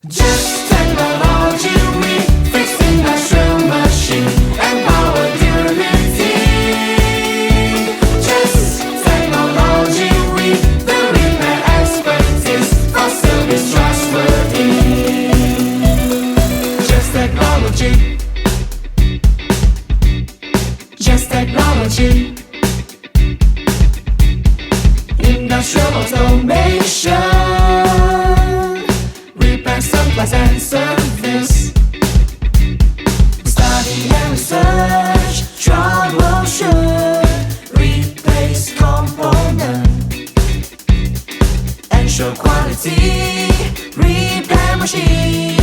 Just technology, we fix industrial machine and power durability. Just technology, we the repair expertise for service trustworthy. Just technology. Just technology. Industrial automation. Supplies and service. Study and research, troubleshoot, replace component, ensure quality, repair machine.